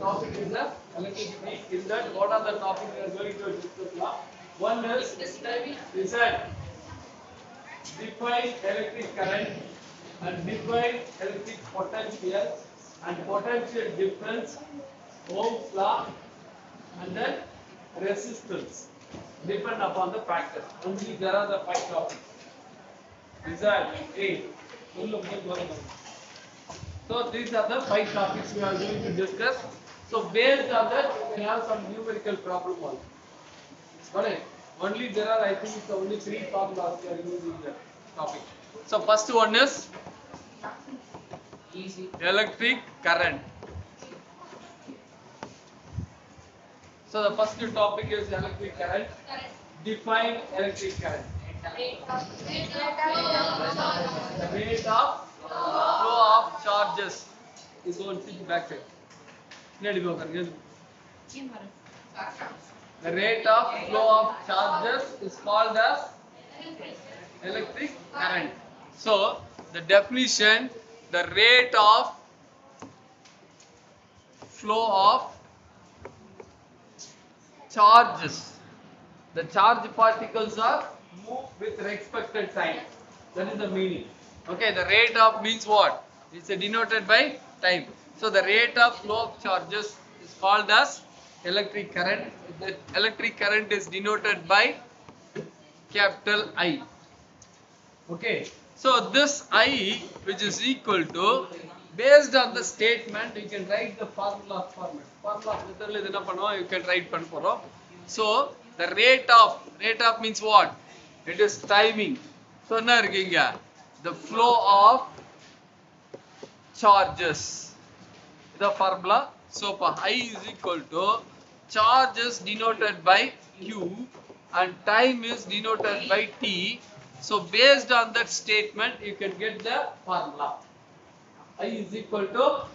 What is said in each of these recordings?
topic is the electricity. In that, what are the topics we are going to discuss now? One is that define electric current and define electric potential and potential difference, Ohm's law, and then resistance. Depend upon the factors. Only there are the 5 topics. Is that 8? So these are the 5 topics we are going to discuss. So based on that, we have some numerical problem also. Got it? Only there are, I think, only 3 formulas we are using the topic. So first one is electric current. So the first topic is electric current. Define electric current. The rate of flow of charges is on the back side. The rate of flow of charges is called as electric current. So the definition, the rate of flow of charges. The charge particles are move with respected time. That is the meaning. Okay, the rate of means what? It's denoted by time. So the rate of flow of charges is called as electric current. The electric current is denoted by capital I. Okay, so this I, which is equal to, based on the statement, you can write the formula format. Formula method you can write. So the rate of means what? It is timing. So the flow of charges. The formula. So for I is equal to charge is denoted by Q and time is denoted by T. So based on that statement, you can get the formula. I is equal to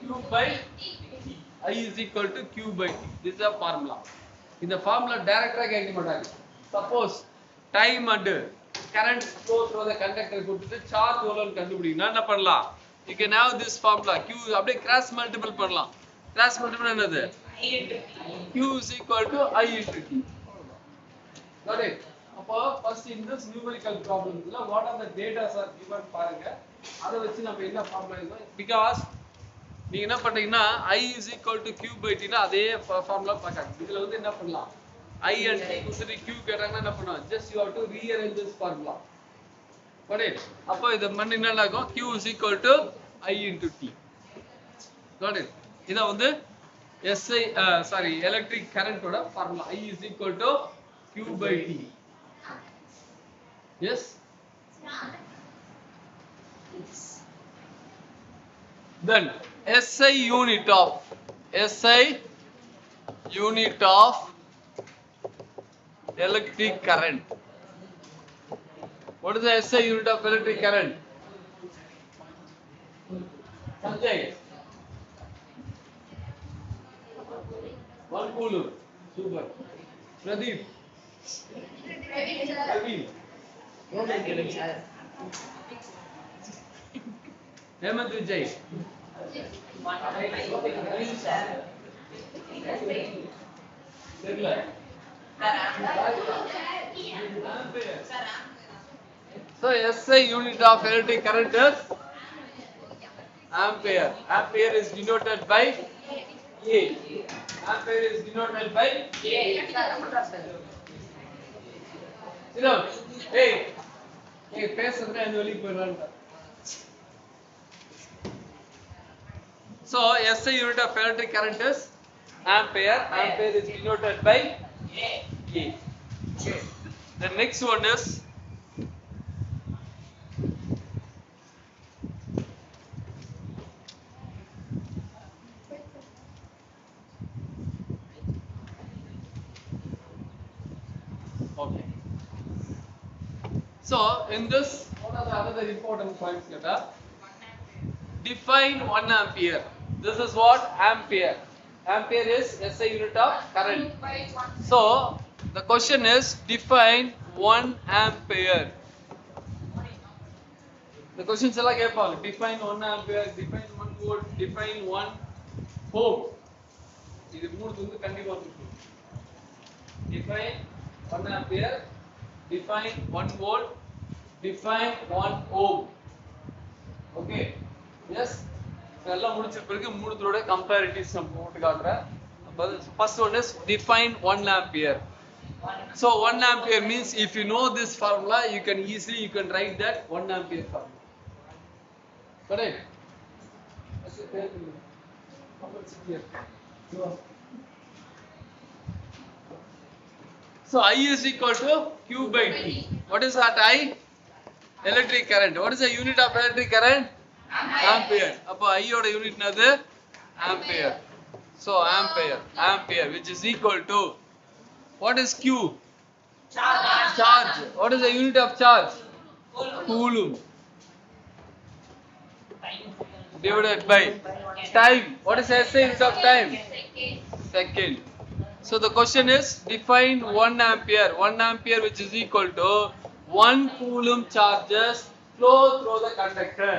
Q by T. I is equal to Q by T. This is the formula. In the formula, direct suppose time and current flow through the conductor go to the charge volume. You can have this formula Q cross multiple pannalam. Cross multiple another Q is equal to I into T. Got it? First in this numerical problem, what are the data are given because I is equal to Q by T formula I and T Q just you have to rearrange this formula. Got it? Q is equal to I into T. Got it? This is electric current formula. I is equal to Q by T. Yes? Then SI unit of electric current. What is the SI unit of electric current? Sanjay. 1 coulomb. Super. Pradeep. Praveen. Hemant Vijay. So SI unit of electric current is ampere. Ampere is denoted by A. Ampere is denoted by A. Sit down. Hey, face annually. So SI unit of electric current is ampere. Ampere is denoted by A. The next one is okay. So in this, what are the other important points here? Define 1 ampere. This is what? Ampere. Ampere is SI unit of current. So the question is define 1 ampere. The questions are like define 1 ampere, define 1 volt, define 1 ohm. இது மூணுது வந்து கண்டிப்பா இருக்கும். Define 1 ampere, define 1 volt, define 1 ohm. Okay. Yes. இதெல்லாம் முடிச்ச பிறகு மூணுத்தோட comparatives நம்ம போட்டு காட்டுறேன். First one is define 1 ampere. So 1 ampere means if you know this formula, you can easily write that 1 ampere formula. Correct? So I is equal to Q by T. What is that I? Electric current. What is the unit of electric current? Ampere. Appo I oda unit nadu? Ampere. So ampere which is equal to, what is Q? Charge. What is the unit of charge? Coulomb. Divided by time. What is the SI unit of time? Second. So the question is define 1 ampere. 1 ampere which is equal to 1 coulomb charges flow through the conductor.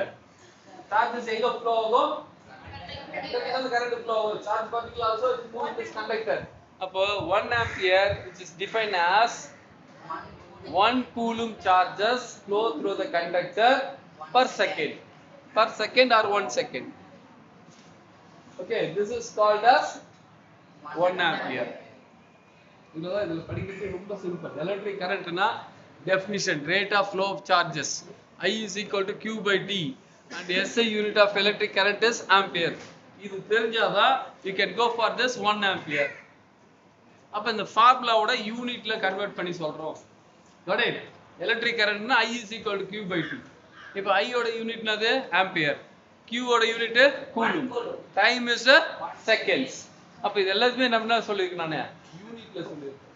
Charges enga flow agum? Current flow agum. Charge particle also is moving this conductor. Appo 1 ampere which is defined as 1 coulomb charges flow through the conductor per second. Per second or 1 second. Okay, this is called as 1 ampere. இதெல்லாம் படிக்கிறது ரொம்ப simple. Electric கரண்ட்னா definition rate of flow of charges I is equal to Q by T and SI unit of electric current is ampere. இது தெரிஞ்சாதான் you can go for this 1 ampere. அப்ப இந்த ஃபார்முலாவோட யூனிட்ல convert பண்ணி சொல்றோம். Got it? எலக்ட்ரிக் கரண்ட்னா I is equal to Q by T. இப்போ I ஓட யூனிட் என்னது? ஆம்பியர். Q ஓட unit coulomb. Time is seconds. அப்ப இது எல்லாமே நம்ம என்ன சொல்லிருக்கேன் நானே? யூனிட்ல சொல்லிருக்கேன்.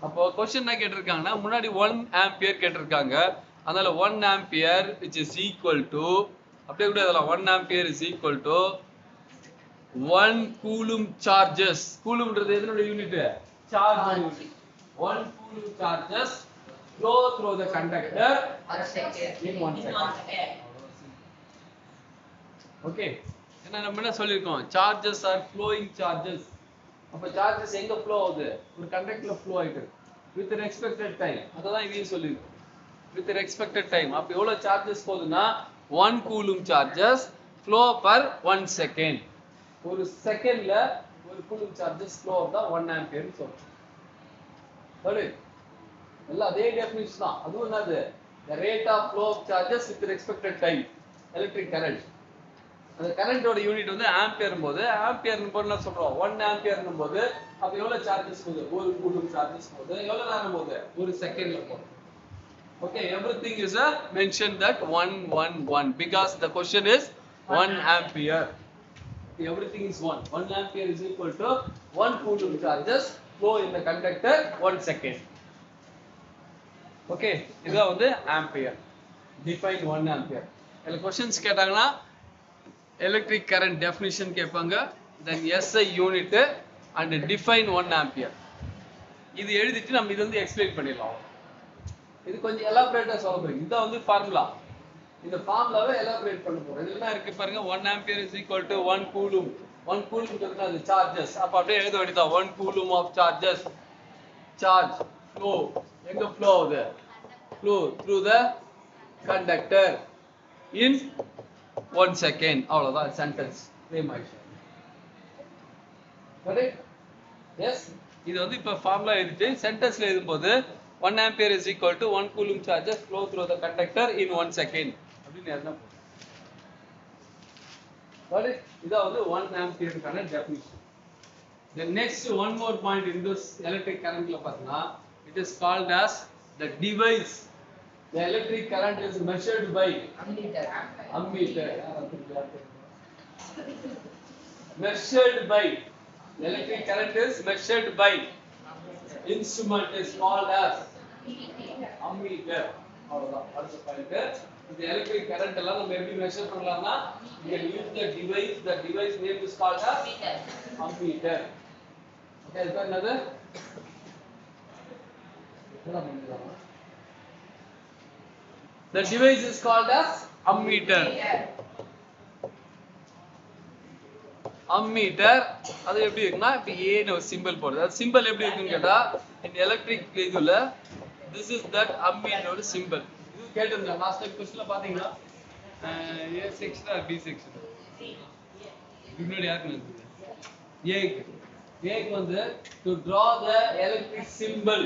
அப்போ क्वेश्चन என்ன கேட்டிருக்காங்கன்னா முன்னாடி 1 ஆம்பியர் கேட்டிருக்காங்க. அதனால 1 ampere which is equal to, அப்படியே கூட அதெல்லாம் 1 ampere is equal to 1 coulomb charges. கூலும்ன்றது எதனோட unit? Charge unit. 1 coulomb charges flow through the conductor in 1 second. Okay. என்ன நம்ம என்ன சொல்லிருக்கோம்? Charges are flowing charges. அப்ப charges எங்க flow ஆகுது? ஒரு கண்டக்டர்ல flow ஆயிட்டு with an expected time. அதான் இதையும் சொல்லிருக்கோம். With an expected time. அப்ப எவ்வளவு charges போகுதுன்னா 1 coulomb charges flow per 1 second. ஒரு செகண்ட்ல ஒரு coulomb charges flow ஆகுதா 1 ampere ன்னு சொல்றோம். சரி. எல்லாம் அதே டெஃபினிஷன் தான். அதுவும் என்னது? The rate of flow of charges with an expected time. Electric current. அந்த கரண்டோட யூனிட் வந்து ஆம்பியர் போது ஆம்பியர் போது என்ன சொல்றோம்? 1 ஆம்பியர் போது அப்ப எவ்வளவு சார்ஜஸ் போகுது? ஒரு கூலும் சார்ஜஸ் போகுது. எவ்வளவு நேரம் போகுது? ஒரு செகண்ட்ல போகுது. Okay, everything is mentioned that 1 because the question is 1 ampere. Everything is 1. 1 ampere is equal to 1 coulomb charges flow in the conductor 1 second. Okay, இதுதான் வந்து ஆம்பியர். Define 1 ampere. இந்த क्वेश्चंस கேட்டாங்கன்னா electric current definition கேட்பாங்க, then SI unit and define 1 ampere. இது எழுதிட்டு நம்ம இது வந்து எக்ஸ்பிளைன் பண்ணிடலாம். இது கொஞ்சம் எலாபரேட்டா சொல்ல போறேன். இதான் வந்து ஃபார்முலா. இந்த ஃபார்முலாவை எலாபரேட் பண்ண போறோம். இதுல என்ன இருக்கு பாருங்க? 1 ampere is equal to 1 coulomb. 1 coulomb ன்றதுனா அது சார்ஜஸ். அப்ப அப்படியே எழுத வேண்டியதா 1 coulomb of charges. Charge flow எங்க flow ஆகுது? Flow through the conductor in 1 second. அவ்வளவுதான் சென்டென்ஸ். சேம் ஆயிடுச்சு. கரெக்ட்? எஸ். இது வந்து இப்ப ஃபார்முலா எழுதிட்டு சென்டென்ஸ்ல எழுதும்போது 1 ampere is equal to 1 coulomb charges flow through the conductor in 1 second அப்படின்னு எழுதனா போதும். கரெக்ட்? இது வந்து 1 ampere கான definition. The next one more point in this electric current la pathna, it is called as the device. The electric current is measured by ammeter. Measured by. The electric current is measured by. Instrument is called as ammeter. அவ்வளவுதான். அடுத்த point. இந்த electric current எல்லாம் நம்ம எப்படி measure பண்ணலாம்னா, we can use the device. The device name is called as ammeter. Okay, is that another? The device is called as ammeter. ammeter அது எப்படி இருக்குன்னா இப்ப a னு ஒரு சிம்பல் போடுது அது சிம்பல் எப்படி இருக்குன்னு கேட்டா இந்த எலக்ட்ரிக் இதுல this is that ammeter ஓட சிம்பல் இது கேட்டிருந்தேன் லாஸ்ட் டைம் क्वेश्चनல பாத்தீங்களா a section or b section முன்னாடி யாருக்கு a க்கு வந்து to draw the electric symbol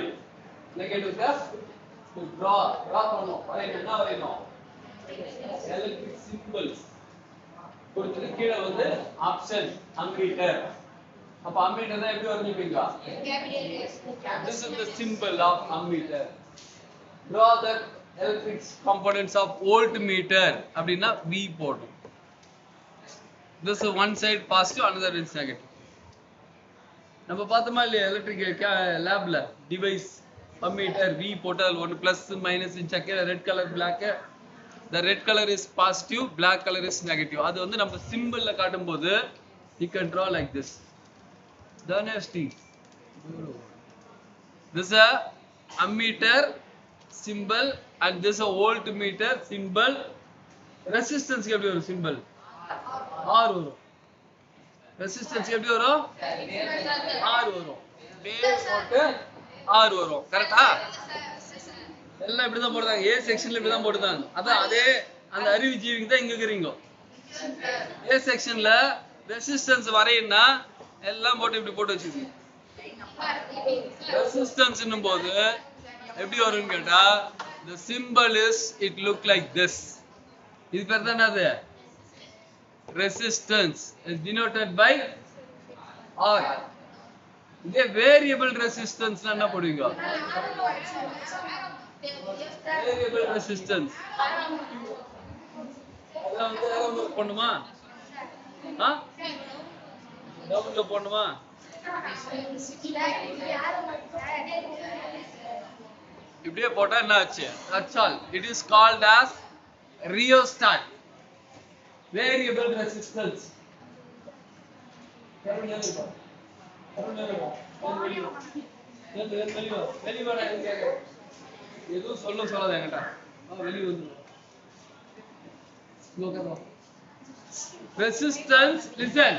negative gas to draw பண்ணனும் வரையணும் என்ன வரையணும் electric symbols கொடுத்து கீழ வந்து ஆப்ஷன் அம்மீட்டர் அப்ப அம்மீட்டர் தான் எப்படி வரையீங்க this is the symbol of ammeter draw the electric components of voltmeter அப்படினா V போடும் this is one side positive another is negative நம்ம பார்த்தோமா இல்ல எலக்ட்ரிக் லேப்ல டிவைஸ் அம்மீட்டர் V போட்டால் ஒன்னு plus minus check red colour black the red color is positive black color is negative அது வந்து நம்ம சிம்பல்ல காட்டும்போது you can draw like this dynasty this is a ammeter symbol and this is a voltmeter symbol resistance க்கு எப்படி வரும் symbol R வரும் resistance எப்படி வரும் R வரும் base போட்டு R வரும் கரெக்ட்டா எல்லாம் இப்படி தான் போடுறாங்க A செக்ஷன்ல இப்படி தான் போடுறாங்க அதான் அதே அந்த அறிவு ஜீவிங்க தான் இங்க இருக்கீங்க A செக்ஷன்ல ரெசிஸ்டன்ஸ் வரையனா எல்லாம் போட்டு இப்படி போட்டு வச்சிருக்கீங்க ரெசிஸ்டன்ஸ் என்னும்போது எப்படி வரும்னு கேட்டா the symbol is it look like this இது பேர் தான் என்னது resistance is denoted by R இதே variable resistance என்ன போடுவீங்க variable resistance அதெல்லாம் வந்து டவுன்லோட் பண்ணுமா டவுன்லோட் பண்ணுமா இப்படியே போட்டா என்ன ஆச்சு that's all it is called as rheostat variable resistance எதுவும் சொல்லாத என்கிட்ட வெளிய வந்து resistance listen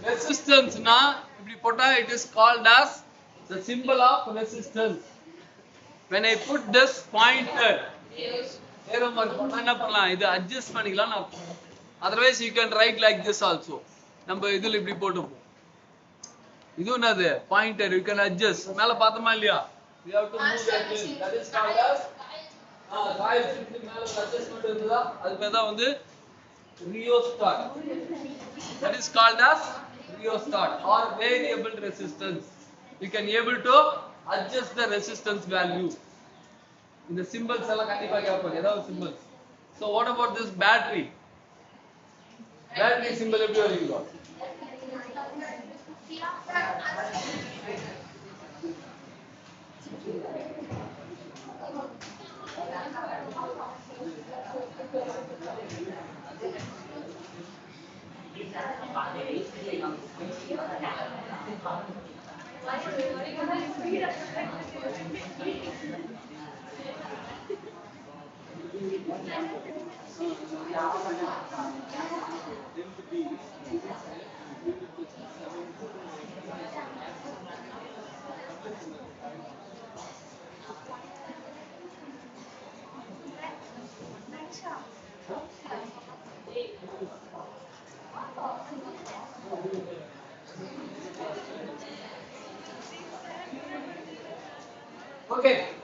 resistance na இப்படி போட்டா it is called as the symbol of resistance when I put this pointer arrow mark போட்டா என்ன பண்ணலாம் இது adjust பண்ணிக்கலாம் otherwise you can write like this also நம்ம இதுல இப்படி போட்டுப்போம் இது என்னது pointer you can adjust மேல பார்த்தோமா இல்லையா we have to move that is called as coil shift மேல adjustment இருக்குதா அது பேர் தான் வந்து rheostat that is called as rheostat or variable resistance you can able to adjust the resistance value in the symbols எல்லாம் கண்டிப்பா கேட்பாங்க ஏதாவது symbols so what about this battery symbol எப்படி வருவீங்க Okay.